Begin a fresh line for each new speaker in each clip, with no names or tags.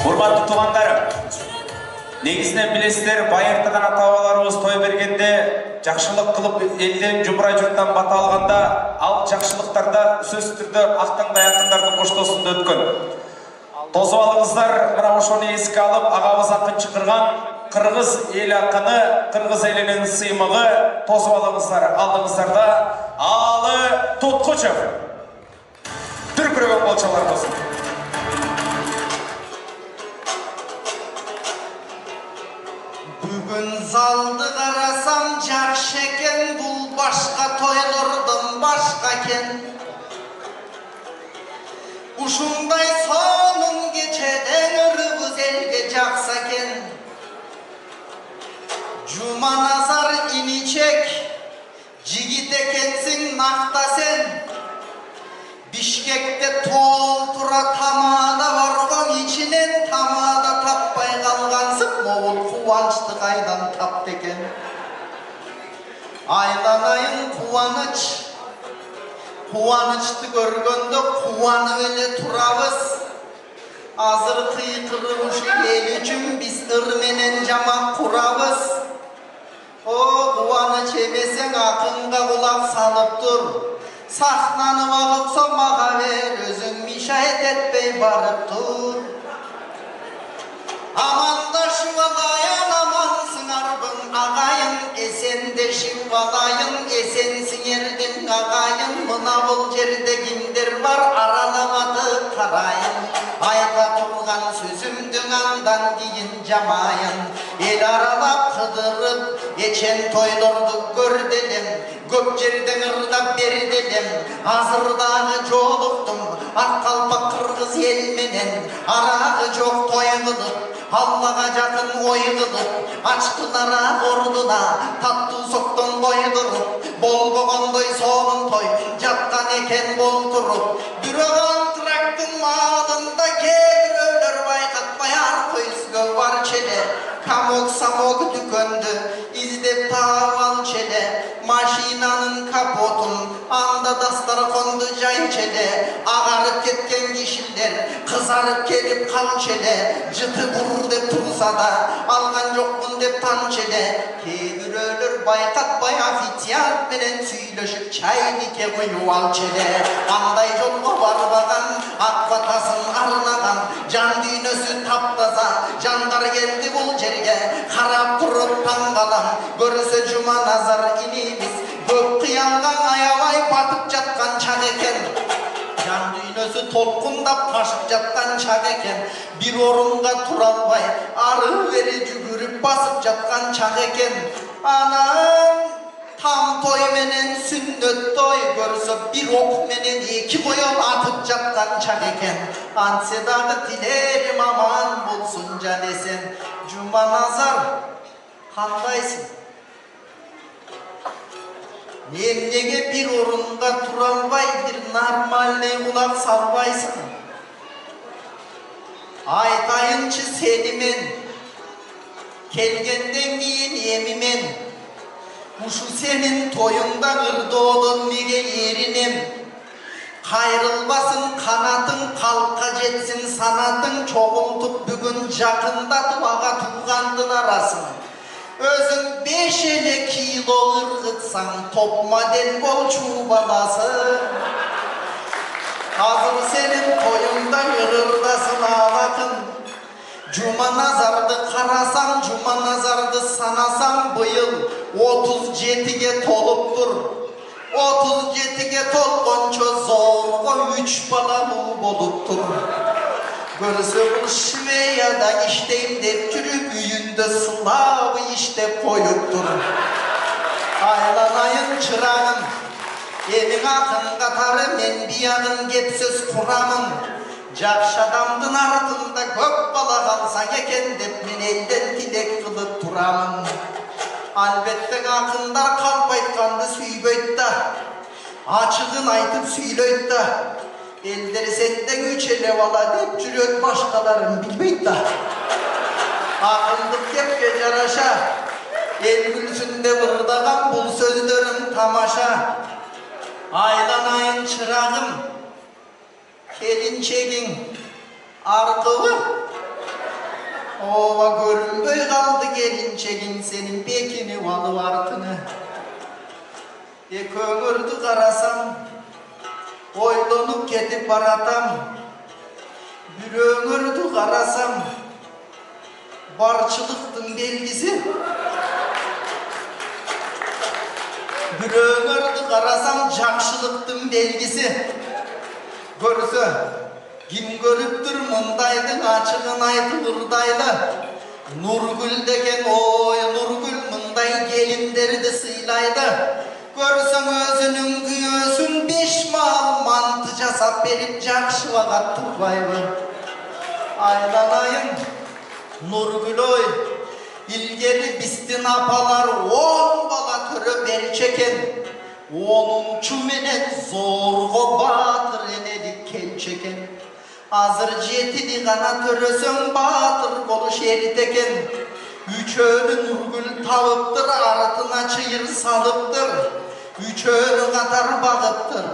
Урматтуу туугандар, негизинен билесиздер, байыртыган ата-бабаларыбыз той бергенде жакшылык кылып элден жумура журттан бата алганда, ал жакшылыктарда сөзсүз түрдө актаңдай акындардын коштоосунда өткөн. Тосуп алыңыздар, мына ошону эске алып, агабыз акын чакырган кыргыз эл акыны, кыргыз элинин сыймыгы тосуп алыңыздар. Алдыңыздарда Алы Туткучев. Дүркүрөгөн болчалар болсун.
Бүгін залды қарасам жақшы екен, бұл башқа тойлардан башқа екен. Ушундай сонун кечеден ыргыз элге жакса экен. Жуманазар иничек жигит экенсиң накта сен. Бишкекте толтура тамада барган, ичинен тамада таппай калгансың, могул кубанычты кайдан тапты экен. Айланайын кубаныч, кубанычты көргөндө кубанып эле турабыз. Азыр кыйкырып ушу эл үчүн биз ыр менен жамак курабыз. О кубаныч эмесең акынга кулак салып тур. Сахнаны багытса мага бер, өзүң мишайт этпей барып тур. Амандашып алайын, амансыңарбың агайын, эсендешип алайын, эсенсиңердин агайын. Мына бул жерде кимдер бар, араламады карайын. Айта турган сөзүмдүн андан кийин жамайын. Эл аралап кыдырып, эчен тойлорду көрделем. Көп жерден ырдап берделем. Азыр дагы жолуктум ак калпак кыргыз эл менен. Арагы жок той кылып, Аллага жакын ой кылып, ачкылара ордуна таттуу соктон койдуруп, болбогондой сонун той жаткан экен болтуруп. Бирок антрактын маалында кээ-бирөөлөр байкатпай ар көзгө барчу эле. Камок-самок дүкөндү издеп таап алчу эле. Машинанын капотун анда дастарконду жайчу эле. Агарып кеткен кишилер кызарып келип калчу эле. Жыты бур деп турса да алган жокмун деп танчу эле. Кээ-бирөөлөр байкатпай официант менен сүйлөшүп чайнике куюп алчу эле. Андай жолго барбаган, ак батасын арнаган, жан дүйнөсү таптаза жандар келди бул жерге. Карап туруп таң калам, көрсө Жуманазар инибиз көп кыялга аябай батып жаткан чак экен. Жан дүйнөсү толкундап ташып жаткан чак экен. Бир орунга тура албай ары бери жүгүрүп басып жаткан чак экен. Анан там той менен сүннөт той көрсө бир ок менен эки коён атып жаткан чак экен. Антсе дагы тилерим аман болсун жан эсен. Жуманазар, кандайсың? Эмнеге бир орунга тура албай, бир нормальный кулак салбайсың? Айтайынчы сени мен, келгенден кийин эми мен, ушу сенин тоюңда ырдоодон меге эринем. Кайрылбасын канатың, калкка жетсин санатың, чогултуп бүгүн жакындатып ага туугандын арасын. Өзүң 5 эле кило ыргытсаң, топ модель болчу баласы. Азыр сенин тоюңда ырырдасын алатын. Жуманазарды карасаң, Жуманазарды санасаң, быйыл 37ге толуптур. 37ге толгончо зорго 3 балалуу болуптур. Көрсө бул Швеяда иштейм деп жүрүп, үйүндө сылабы иштеп коюптур. Айланайын чырагым, элиң акын катары, мен биягын кеп сөз курамын. Жакшы адамдын артында көп бала калса экен деп мен элден тилек кылып турамын. Албетте акындар калп айтканды сүйбөйт да, ачыгын айтып сүйлөйт да. Элдер сенден 3 эле бала деп жүрөт, башкаларын билбейт да. Акындык кепке жараша, эл күлсүндө ырдаган бул сөздөрүм тамаша. Айланайын чырагым, келинчегиң аркыбы келіншегің сенің бекіне алып артыңа. Көңірді қарасам, ойланып кетіп баратам. Bir öңірді қарасам, баршылықтың белгісі. Bir öңірді қарасам, жақшылықтың белгісі. Көрсі, кім көріптір мұндайдың ашығын айтып ұрдайлы. Нұргүл деген ой, Нұргүл мұндай келіндерді сыйлайды. Көрсің өзінің күйесін 5 мал манты жасап беріп жақшы вағат тұрбайлы. Айланайын, Нұргүл ой, ilgeri біздің апалар 10 бала түрі берчекен. 10-чу менен зорғы батыр енелік келчекен. Азыр 7-ді ғана түрісің батыр болуш ерітекен. 3-өлі Нұргүл табыптыр, артына чайыр салыптыр. 3-өлі қатар бағыптыр.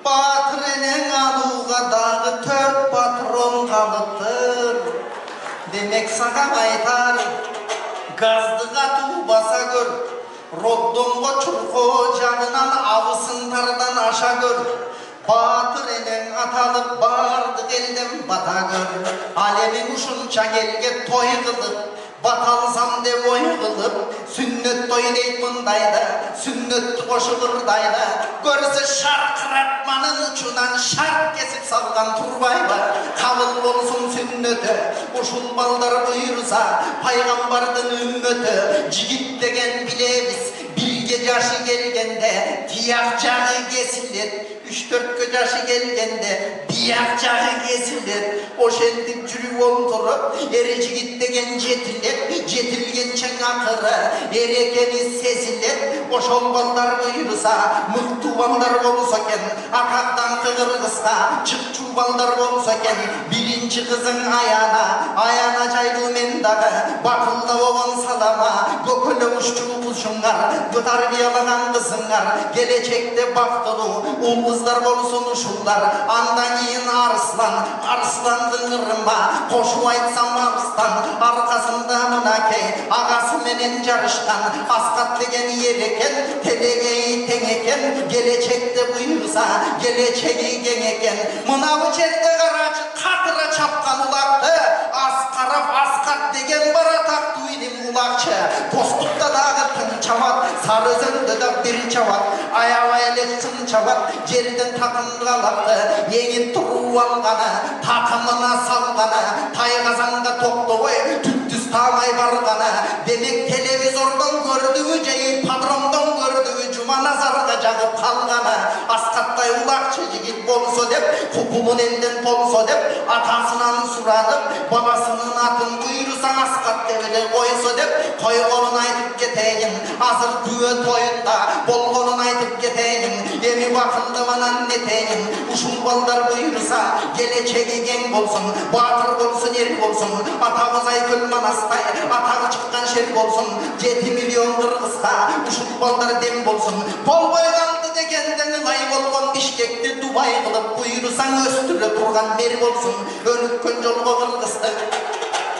Батыр енен алуға дағы 4 патрон қалыптыр. Демек сағам айтар, газдыға ту баса көр. Роддонға чұрқо жағынан авысындардан аша көр. Батыр енен аталып бардық елден бата көр. Алемин ұшынша келге той қылып, баталсам деп ой қылып, сүннет той дейт мұндайда, сүннетті қошығырдайда. Көрісі шарқыратманын ұчынан шарқ кесіп салған тұрбайба. Қабыл болсын сүннеті, ұшыл балдар бұйырса, пайғамбардың үмметі. Жігіт деген білеміз, бірге жашы келгенде, тияқ жағы кесілет. 3-4 жашы келгенде, бияқ жағы кесілет. Ошентіп жүріп олтырып, ері жігіт деген жетілет. Жетілген чың ақыры, ерекені сезілет. Ошол балдар бұйырса, мұқту балдар болса кен. Ақақтан қығырғысқа, чықчу балдар болса кен. Бірінші қызың аяна жайлы мен дағы. Бақылда оған салама, көкілі ұшчу бұлшыңар. Тарбиялаған қызыңар, келечекте бақтылу. Ұлғыздар болсын ұшулар, андан кейін арысландың ырымба. Қошу айтсам арыстан, арқасында мұнакей. Ағасы менен жарышқан, асқат деген ерекен. Телегей тең екен, келечекте бұйырса, келечегі кең екен. Мынау жерде қарачы, қатыра чапқан ұлақты. Асқат деген баратақ туйдың ұлақчы. Постықта дағы тың чават, сары өзіңді да бір чават. Аявайлы сын чават, жерден тақым қалақты. Еңін тұру алғаны, тақымына салғаны. Тайғазанға тоқты ой, түттіс тамай барғаны. Демек телевизордан көрдігі жайы, падромдан көрдігі жұма назарға жағып қалғаны. Асқаттай ұлақчы жігіт болса деп, құпымын елден болса деп, атасынан сұранып, баласының атын бұйырсаң асқат девілі қойса деп, қойғанын айтып кетейін. Азыр күе тойында болғанын айтып кетейін. Еми бақылды манан нетейін. Ұшыл балдар бұйырса, келечегі кең болсын. Батыр болсын, ер болсын. Атамыз айкүл манастай, атағы шыққан шер болсын. 7 миллион қырғызға ұшыл балдар дем болсын. Болбай қалды дегендің лай болған Бишкекті Дубай қылып бұйырсаң өстірі тұрған бер болсын. Өніккен жолға қырғызды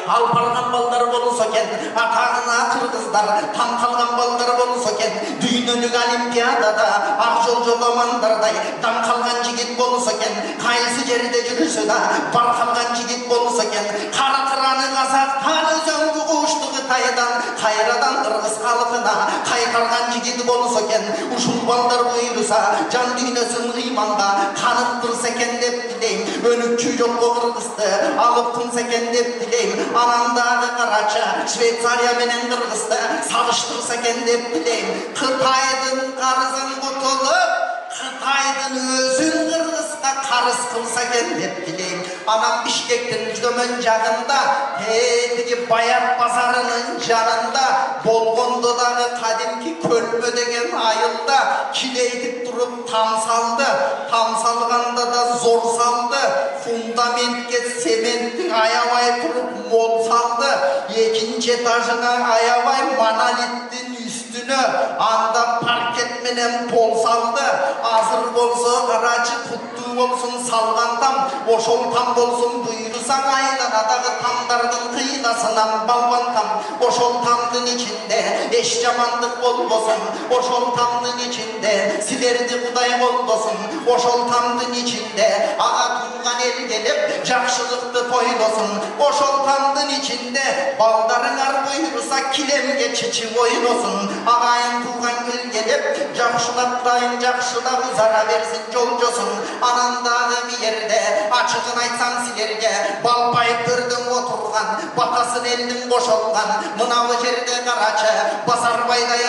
алпарған балдар болса кен, атағына қырғыздар, там қалған балдар болса кен. Дүйнөлік олимпиадада ақ жол жоламандардай дам қалған жігіт болса кен. Қайсы жерде жүрісі да бар қалған жігіт болса кен. Қара-қыраны қазақтан өзіңгі қуштығы тайдан, қайрадан қырғыз қалқына қайқарған жігіт болса кен. Ұшыл балдар бұйырса, жан дүйнесін ғиманға қанып тұрса кен деп тілейм. Өнікчі жолғы қырғызды алып тұнса кен деп тілейм. Анандағы қарачы Швейцария менен Қырғызды салыштырса кен деп білейм. Қытайдың қарызын құтылып, Қытайдың өзін Қырғызға қарыз қылса кен деп білейм. Анам Бишкектің төмен жағында, тегі Баят базарының жанында, болғондодағы қадимки көлбө деген айылда килейтіп тұрып там салды. Там салғанда да зор салды. Фундаментке цементтің аябай тұрып мол салды. Екінші этажына аябай монолиттің үстіні анда паркет менен пол салды. Азыр болса қарачы құтты болсын салған там, ошол там болсын бұйырсаң айланадағы тамдардың қиынасынан балбан там. Oşol tamdın içinde eş jamanlık bolbosun. Oşol tamdın içinde silerdi Kuday bolbosun. Oşol tamdın içinde ağa turgan el gelip jakşılıkты toylosun. Oşol tamdın içinde baldarınar buyursa kilemge çiçi oynosun. Ağayın turgan el gelip jakşılattayın jakşıla uzara versin joljosun. Anandağı bir yerde açıkın aytsam silerge balpayıp gördüm oturgan batasın eldin boşolgan mınavu jerde karaçı basarbayday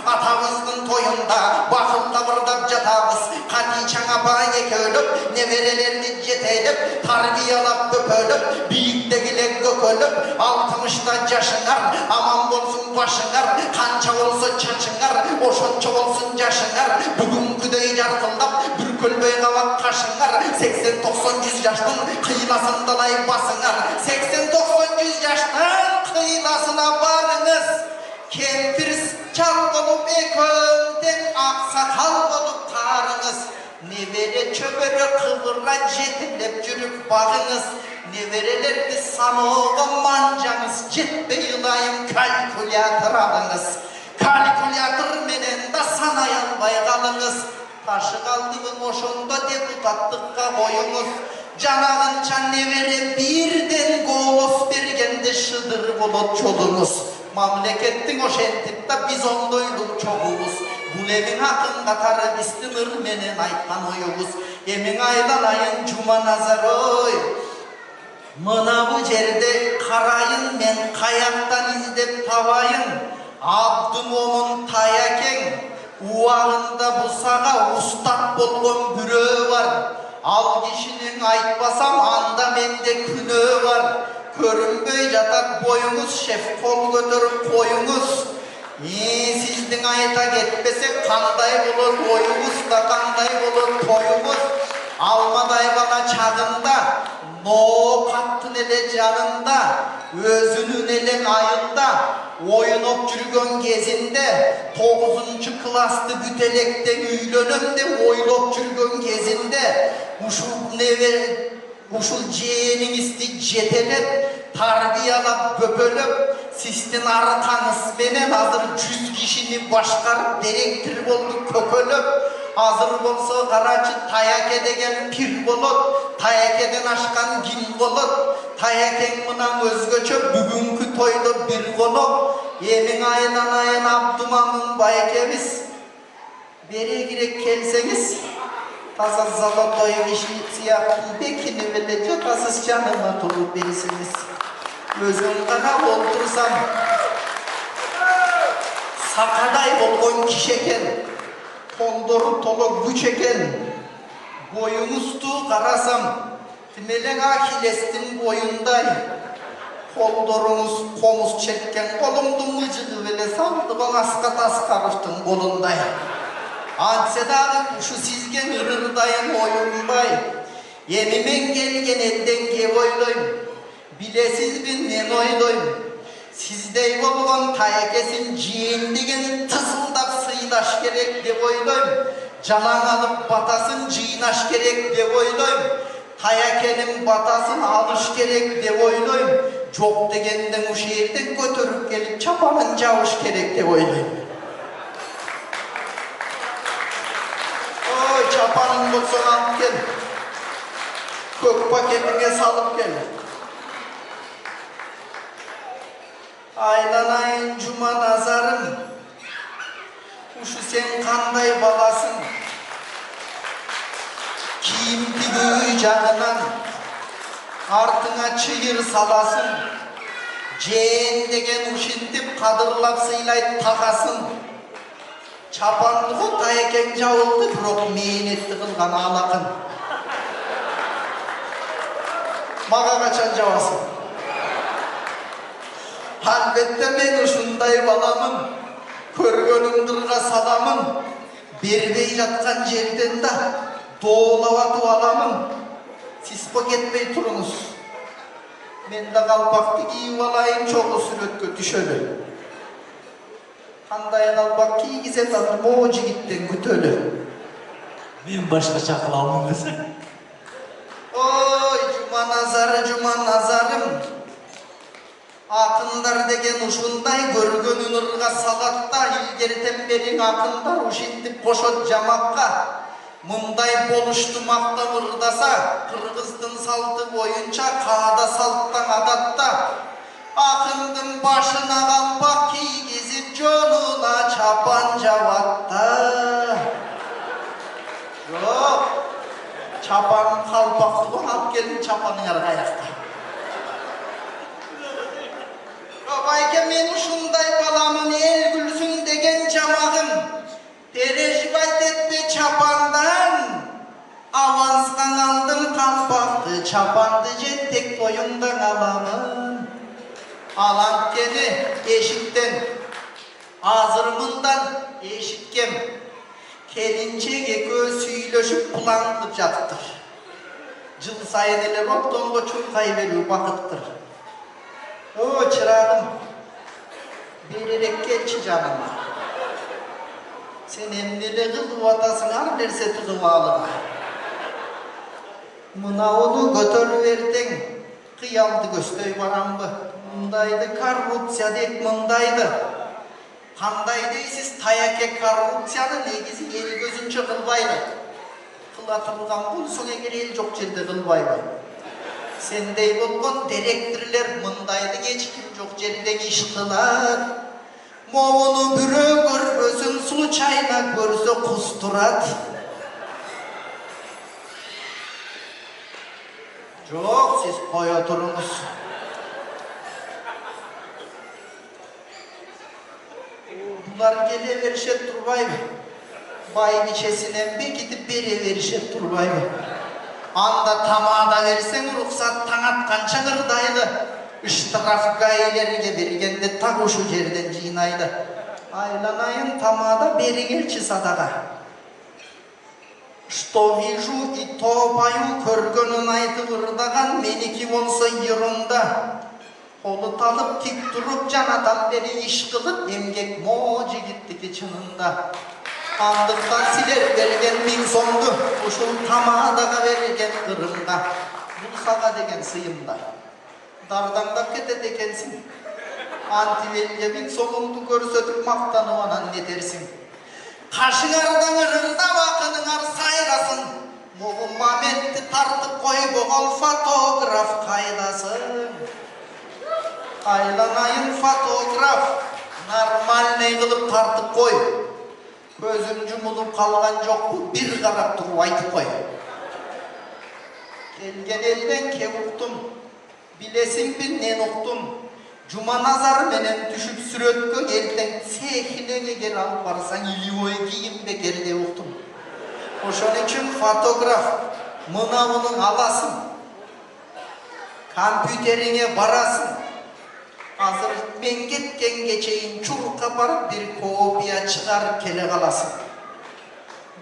atabızdın toyunda bakılda bırdap jatabız Katiçan apa ekölüp neverelerni jeteylip tarbiyalap böpölüp biyiktegiler gökölüp 60'da yaşınar aman bolsun başınar kança olsa çaçınar oşonça olsun yaşınar bugünküdey jarkıldap bir kölbey kavak kaşınar 80-90-100 yaştın kıyılasındalay basınar 80-90-100 yaştın kıyılasına varınız kempir çal bolup ekölden aksakal bolup tarınız nevere çöbere kıvıra jetilep jürüp bağınız neverelerdi sanoğu mancanız jetbe yılayım kalkülyatır alınız kalkülyatır menen da sanayanbay kalınız taşı kaldığın oşonda deputatlıkka koyunuz canağınca nevere birden golos bergende şıdır bolot çolunuz mamlekettin o şentipte biz ondoyduk çoğumuz bu evin hakkın katarı istinir menen aytkan oyumuz emin aylanayın cuma nazar oy mına bu jerde karayın men kayaktan izlep tavayın Abdumom'un tayaken uağında bu sağa ustat bolgon bürö var al kişinin aytpasam anda mende künö var körünböy jatat boyunuz şef kol götürüp koyunuz sizdin ayta getpese kanday bolor oyunuz da kanday bolor toyunuz almaday bana çağında no kattın ele canında özünün elin ayında oyunup jürgön gezinde 9. klastı bütelekten üylönüm de oylop jürgön gezinde uşul jeğenin isti jetelep tarbiyalap böpölüp sistin arıtanız menen hazır 100 kişini başkar direktir boldu köpölüp hazır bolsa karaçı tayak edegen pir bolot tayak eden aşkan gin bolot tayak en mınan özgöçö bugünkü toyda bir bolot emin ayından ayın Abdumam'ın baykemiz bere girek kelseniz Tasa zalotoy vişnitsiya bekini velece tasız canıma tolu berisiniz. Özüm kana oltursam sakaday bolgon kişeken tondoru tolu güçeken boyumuzdu karasam timelen akilestin boyunday koldorunuz komuz çekken kolumdu mıcığı vele saldı bana askat askarıftın kolunday Ansedağı şu sizgen ırırdayın oyunbay Yenimen gelgen elden kevoyloyum Bilesiz bin men oyloyum Sizdey bolgon tayakesin jiyendigen tızıldap sıydaş gerek de oyloyum Jalan alıp batasın jiynaş gerek de oyloyum Tayakenin batasın alış gerek de oyloyum Çok degenden uşu yerden götürüp gelip çapanın cavuş gerek de oyloyum Çapanın bulsun alıp gel. Kök paketine salıp gel. Aylanayın cuma nazarım. Uşu sen kanday balasın. Kiyim tügüğü canınan. Artına çıyır salasın. Jeğen degen uşintip kadırlap sıylayıp takasın. Çapanlığı tayeken javıldı birok meynetli kılgan alakın. Maga kaçan javasın. Halbette men uşunday balamın, körgönümdürga salamın, berbey jatkan jerden da doğulavatı alamın. Siz paketmey turunuz. Men de kalpaktı giyip alayım çoğu sürötkö düşölü. Kandayan albak kiygizet alır moğucu gitten gütölü.
Men başka çakılamın kızı.
Oy cuma nazarı cuma nazarım. Akınlar degen uşunday görgönün ırga salatta ilgerten berin akınlar uşintip koşot jamakka mınday boluştu makta ırdasa Kırgızdın saltı boyunca kaada salttan adatta akındın başına kalpak giygizip jonuna çapan javatta yok çapan kalpaktı bu alıp gelin çapanın ayakta. Babayke men uşunday balamın el gülsün degen camağım Terejbayt etme çapandan avanstan aldım kalpaktı çapandı jettek boyundan alamın alan keni eşitten azırmından eşitkem kelinçege göz süylöşüp plan kılıp jatıptır jıl sayın ele roktongo çulkay berүү bakıptır. O çırağım, bererek gelçi canıma. Sen emnile kılıp atasın ar derse tutup alıma. Mına onu götürüverden, kıyaldı göstöy baramdı. Mındaydı korrupsiya deyip mındaydı. Kanday deysiz tayake korrupsiyanı negizi el gözünçe kılbaydı. Kılatılgan bul son eger el jok jerde kılbaydı. Sendey bolgon direktirler mındaydı geçkim jok jerdegi iş kılar. Moğunu bürö görбөсүн случайно көрсө кустурат. Жок, siz koya turunuz. Bunlar gele verişe turbaydı. Bay biçesinen bir gidip bere verişe turbaydı. Anda tamada versen ruhsat taňatkança kırdaydı. Iştıraf gayelerine bergende tak uşu жерден жыйнайды. Айланайын тамада бери келчи садака. Что вижу и то пою көргөнүн айтып ырдаган меники болсо йырында. Колу талып тик туруп жанатан бери иш кылып эмгек мо жигиттики чынында. Андыктан силер берген 1000 сомду ушул тамадага берген ырымда. Бул сага деген сыйымда. Dardangdap ketet ekensin. Antivelgebin solumdu көрсөтүп мактанып анан нетерсиң. Кашыңардан ырында вакыныңар сайрасың. Могун маметти тартып койбогол фотограф кайдасың. Айланайын фотограф нормальный кылып тартып кой. Көзүм жумулуп калган жокпу, бир карап туруп айтып кой. Келген элден кеп уктум. Bilesin bir ne noktum, Cuma nazar menen düşüp sürötkö elden sehine gel alıp barsan ilivoy giyim bekerde oktum. Oşon için fotograf, mınavının alasın, kompüterine barasın. Hazır men ketken geçeyin çurka barıp bir kopya çıkar kele kalasın.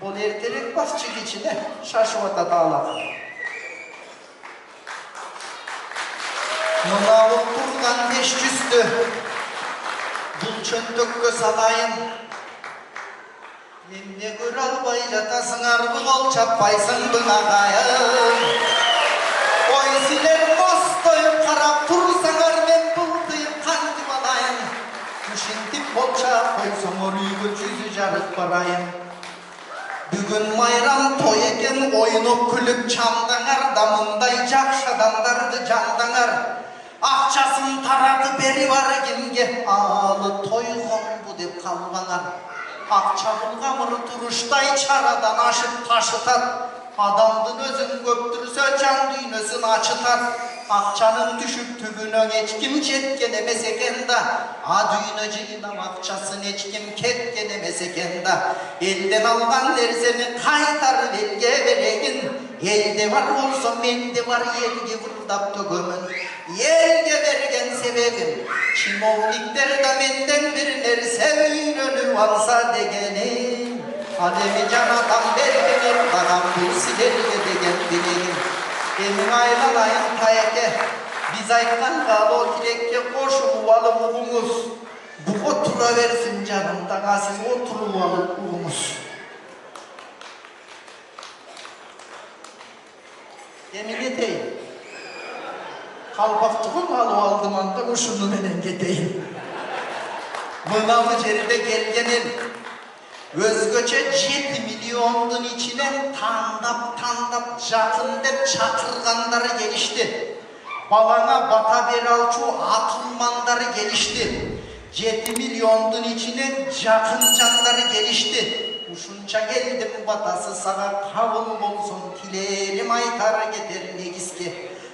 Bol erterek basçık içine şaşvata dağlar. Mınavı turgan 500'tü. Bul çöntөkkө salayın. Emne gör albay jatasың argı kol çappaysың bınagayın. Oy siler mostoyup karap tursaңар men bultuyup kantip alayın. Üşintip bolça koysoңор üygө жүзү жарык barayın. Бүгүn майрам той экен ойноп күлүп чамдаңар дамындай жакшы адамдарды жандаңар. Акчасын таратып бери бар кимге алы тойгонбу деп калбаңар. Акча булгамыр туруштай чарадан ашып ташытат. Адамдын өзүн көптүрсө жан дүйнөсүн ачытат. Акчанын түшүп түбүнө эч ким жеткен эмес экен да. А дүйнө жыйнап акчасын эч ким кеткен эмес экен да. Элден алган нерсени кайтарып элге берегин. Elde var olsa mende var elge vurdap tөгөмүn. Elge bergen sebebim çimovnikler da menden bir nerse öyrönüp alsa degenim. Alemi canadan bergenim bagam bu silerge degen dilegim. Emin aylanayın tayeke biz aytkan galo tilekke koşup alıp uğumuz. Bu otura versin canımdan siz oturup alıp uğumuz. Yemin edeyim. Kalpaktığın alıp aldım anda uşunu menen keteyim. Mınavı жерде келгенин өзгөчө 7 миллиондун ичинен тандап жакын деп чакыргандары келишти. Балаңа бата бере алчу атылмандары келишти. 7 миллиондун ичинен жакын жандары келишти. Ушунча келдим батасы сага кабыл болсун тилерим айтара кетер негизге.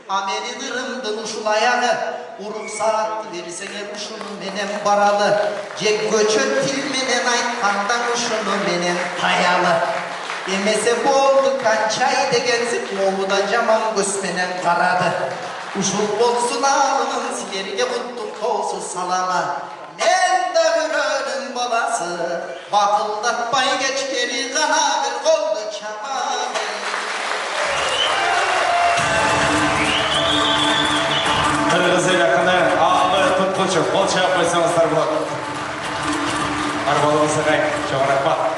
Амени дырымдын ушул аягы урук саатты берсеңер ушуну менен баралы. Же көчөт тил менен айтканда ушуну менен таялы. Эмесе болду канчай дегенсип молуда жаман көз менен карады. Ушул болсун алымын силерге куттуктоосу саламы. Мен да бирөөнүн баласы бакылдатпай кечкери гана бир колду чабам.
Kırgız el yakını ağlı tutkunçu, bol çabuk koysanızlar bu. Arbalığınızı kayıp, çoğun rakma.